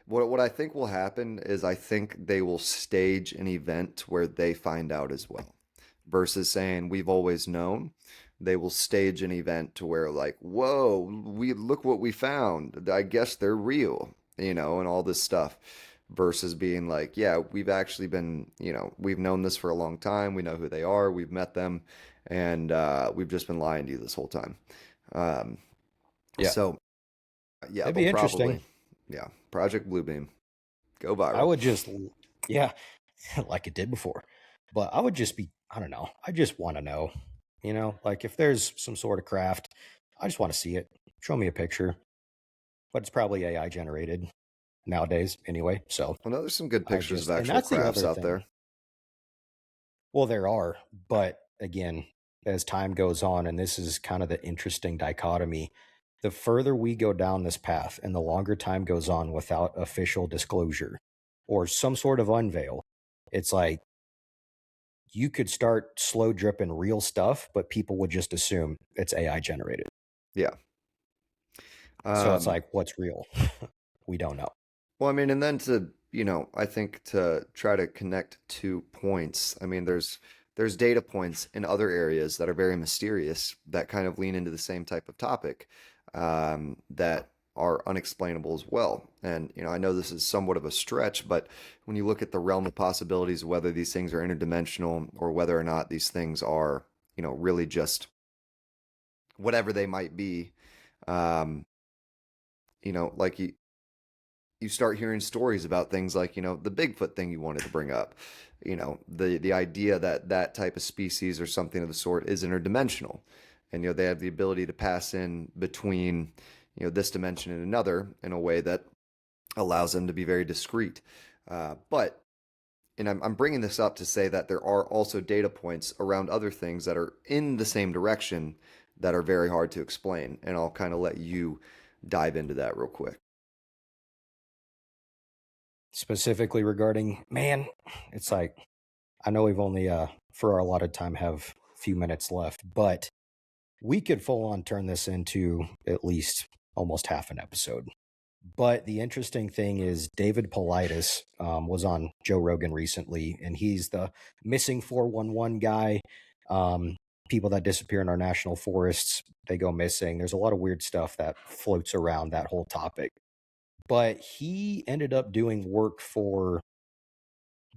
what I think will happen is I think they will stage an event where they find out as well versus saying we've always known. They will stage an event to where like, whoa, we look what we found. I guess they're real, and all this stuff versus being like, yeah, we've actually been, we've known this for a long time. We know who they are. We've met them and we've just been lying to you this whole time. Um, Yeah. so yeah, It'd they'll be probably, interesting. yeah, Project Bluebeam, go I viral. would just, yeah, like it did before. But I would just be, I don't know. I just want to know, like if there's some sort of craft, I just want to see it. Show me a picture. But it's probably AI generated nowadays anyway. So Well, no, there's some good I pictures of just, and actual that's the crafts other out thing. there. Well, there are, but again, as time goes on, and this is kind of the interesting dichotomy, the further we go down this path and the longer time goes on without official disclosure or some sort of unveil, it's like you could start slow dripping real stuff, but people would just assume it's AI generated. Yeah. So it's Um, like, what's real? We don't know. well, I mean, and then to, I think to try to connect 2 points, I mean, there's data points in other areas that are very mysterious that kind of lean into the same type of topic that are unexplainable as well. And, I know this is somewhat of a stretch, but when you look at the realm of possibilities of whether these things are interdimensional or whether or not these things are, really just whatever they might be, um, like you start hearing stories about things like, the Bigfoot thing you wanted to bring up, the idea that that type of species or something of the sort is interdimensional. And, they have the ability to pass in between, this dimension and another in a way that allows them to be very discreet. But and I'm bringing this up to say that there are also data points around other things that are in the same direction that are very hard to explain. And I'll kind of let you dive into that real quick. Specifically regarding, man, it's like, I know we've only, for our allotted time, have a few minutes left, but we could full on turn this into at least almost half an episode. But the interesting thing is David Paulides was on Joe Rogan recently, and he's the missing 411 guy. People that disappear in our national forests, they go missing. There's a lot of weird stuff that floats around that whole topic. But he ended up doing work for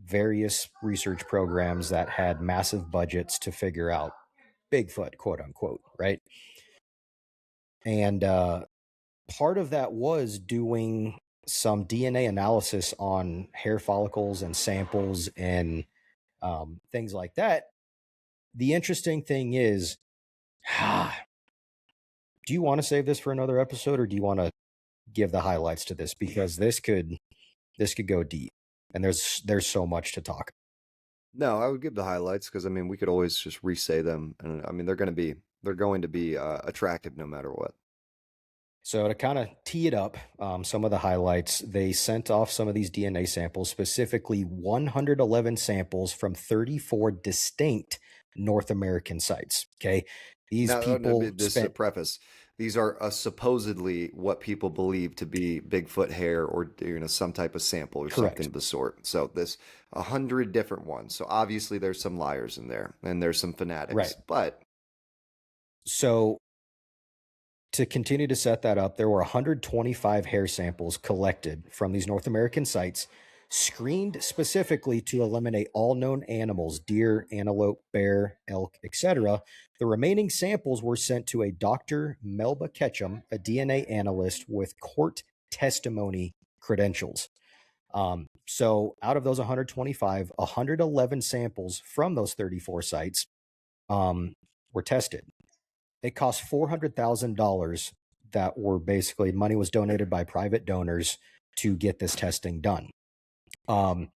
various research programs that had massive budgets to figure out Bigfoot, quote unquote, right? And part of that was doing some DNA analysis on hair follicles and samples and things like that. The interesting thing is, do you want to save this for another episode, or do you want to give the highlights to this? Because this could go deep, and there's so much to talk. No, I would give the highlights because I mean we could always just re-say them, and I mean they're going to be attractive no matter what. So to kind of tee it up, some of the highlights, they sent off some of these DNA samples, specifically 111 samples from 34 distinct North American sites. Okay. These people just a preface. These are supposedly what people believe to be Bigfoot hair or some type of sample or Correct. something of the sort. So this 100 different ones. So obviously there's some liars in there and there's some fanatics. Right. But so to continue to set that up, there were 125 hair samples collected from these North American sites, screened specifically to eliminate all known animals, deer, antelope, bear, elk, etc. The remaining samples were sent to a Dr. Melba Ketchum, a DNA analyst with court testimony credentials. So out of those 125, 111 samples from those 34 sites were tested. It cost $400,000 that were basically money was donated by private donors to get this testing done. The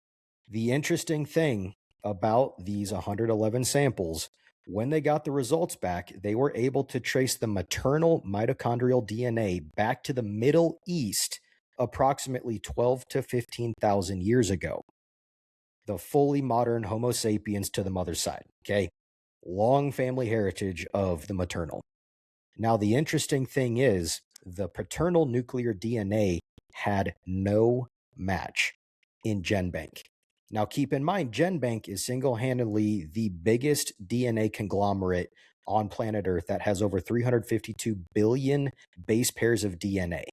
interesting thing about these 111 samples, when they got the results back, they were able to trace the maternal mitochondrial DNA back to the Middle East approximately 12 to 15,000 years ago. The fully modern Homo sapiens to the mother's side. Okay. Long family heritage of the maternal. Now, the interesting thing is the paternal nuclear DNA had no match in GenBank. Now, keep in mind, GenBank is single-handedly the biggest DNA conglomerate on planet Earth that has over 352 billion base pairs of DNA.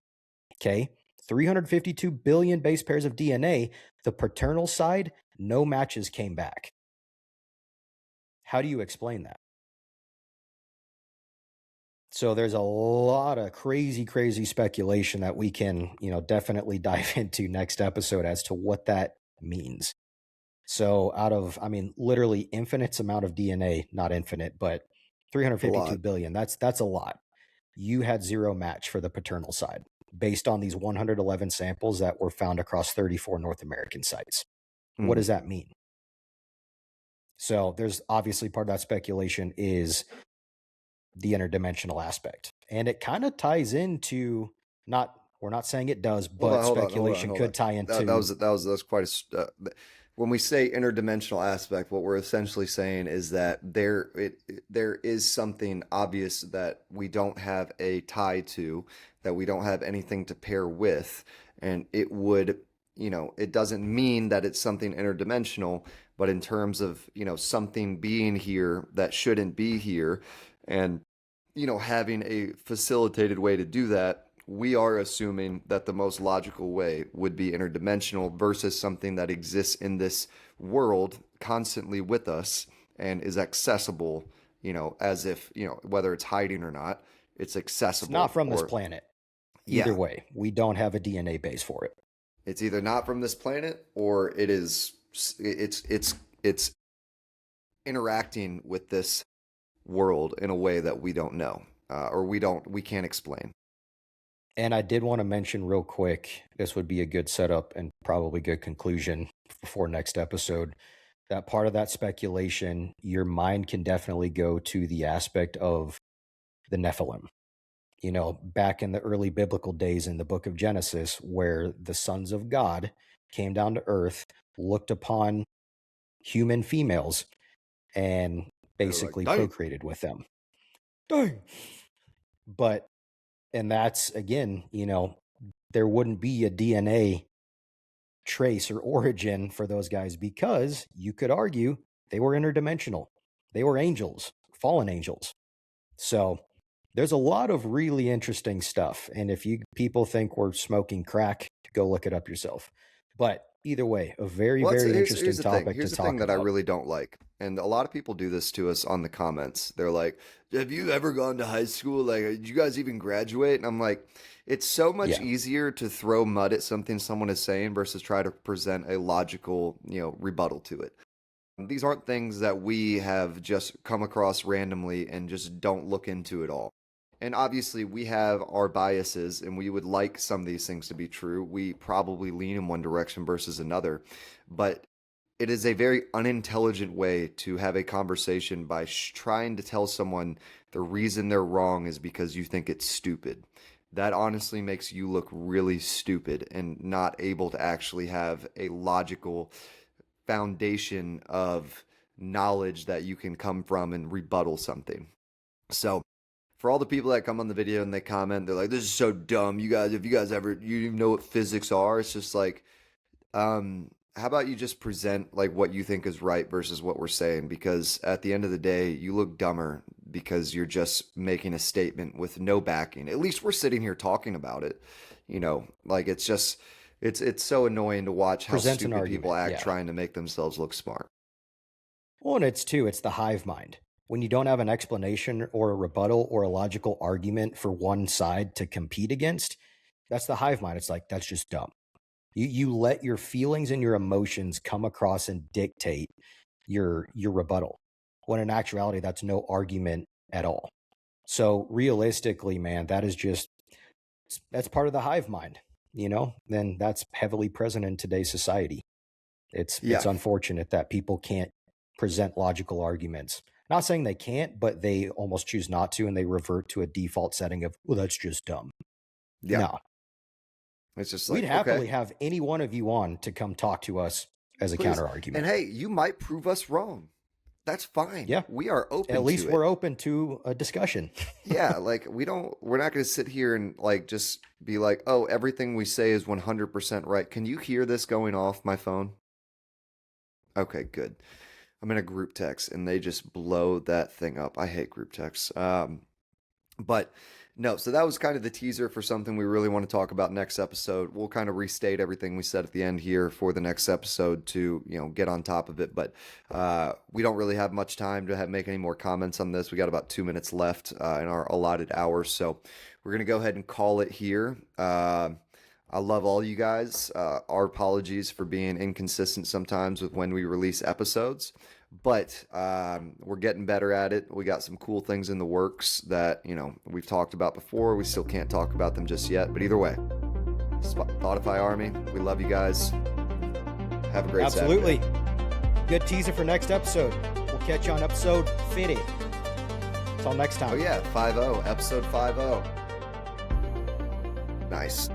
Okay? 352 billion base pairs of DNA. The paternal side, no matches came back. How do you explain that? So there's a lot of crazy speculation that we can, definitely dive into next episode as to what that means. So out of, literally infinite amount of DNA, not infinite, but 352 billion, that's a lot. You had zero match for the paternal side based on these 111 samples that were found across 34 North American sites. What does that mean? So there's obviously part of that speculation is the interdimensional aspect. And it kind of ties into we're not saying it does, but speculation could tie into that was quite a when we say interdimensional aspect, what we're essentially saying is that there is something obvious that we don't have a tie to, that we don't have anything to pair with, and it would, it doesn't mean that it's something interdimensional, but in terms of, something being here that shouldn't be here, and, having a facilitated way to do that, we are assuming that the most logical way would be interdimensional versus something that exists in this world constantly with us and is accessible, as if, whether it's hiding or not, it's accessible. It's not from this planet. Either way, we don't have a DNA base for it. It's either not from this planet or it's interacting with this world in a way that we don't know, or we can't explain. And I did want to mention real quick, this would be a good setup and probably good conclusion for next episode, that part of that speculation, your mind can definitely go to the aspect of the Nephilim. You know, back in the early biblical days in the book of Genesis, where the sons of God came down to earth, looked upon human females, and basically procreated with them. Dang. But, and that's, again, you know, there wouldn't be a DNA trace or origin for those guys, because you could argue they were interdimensional. They were angels, fallen angels. So there's a lot of really interesting stuff. And if you people think we're smoking crack, go look it up yourself. But either way, a very, very interesting topic Here's to the talk thing that about. I really don't like. And a lot of people do this to us on the comments. They're like, have you ever gone to high school? Like, did you guys even graduate? And I'm like, it's so much easier to throw mud at something someone is saying versus try to present a logical, rebuttal to it. These aren't things that we have just come across randomly and just don't look into at all. And obviously, we have our biases, and we would like some of these things to be true. We probably lean in one direction versus another. But it is a very unintelligent way to have a conversation by trying to tell someone the reason they're wrong is because you think it's stupid. That honestly makes you look really stupid and not able to actually have a logical foundation of knowledge that you can come from and rebuttal something. So for all the people that come on the video and they comment, they're like, this is so dumb. You guys, if you guys ever, you even know what physics are, it's just like, how about you just present like what you think is right versus what we're saying? Because at the end of the day, you look dumber because you're just making a statement with no backing. At least we're sitting here talking about it, like it's just, it's so annoying to watch how stupid people act trying to make themselves look smart. Well, and it's the hive mind. When you don't have an explanation or a rebuttal or a logical argument for one side to compete against, that's the hive mind. It's like, that's just dumb. You let your feelings and your emotions come across and dictate your rebuttal, when in actuality, that's no argument at all. So realistically, man, that's part of the hive mind, then that's heavily present in today's society. It's unfortunate that people can't present logical arguments. Not saying they can't, but they almost choose not to, and they revert to a default setting of, well, that's just dumb. Yeah. No. It's just like, we'd happily have any one of you on to come talk to us as a counter argument. And hey, you might prove us wrong. That's fine. Yeah. We are open At least to we're open to a discussion. Yeah. Like we're not going to sit here and like just be like, oh, everything we say is 100% right. Can you hear this going off my phone? Okay, good. I'm in a group text and they just blow that thing up. I hate group texts. But no, so that was kind of the teaser for something we really want to talk about next episode. We'll kind of restate everything we said at the end here for the next episode to, get on top of it. But we don't really have much time to make any more comments on this. We got about 2 minutes left in our allotted hours. So we're going to go ahead and call it here. I love all you guys. Our apologies for being inconsistent sometimes with when we release episodes, but we're getting better at it. We got some cool things in the works that, we've talked about before. We still can't talk about them just yet, but either way, Spotify Army, we love you guys. Have a great Absolutely. Saturday. Good teaser for next episode. We'll catch you on episode 50. Until next time. Oh yeah, 50, episode 50. Nice.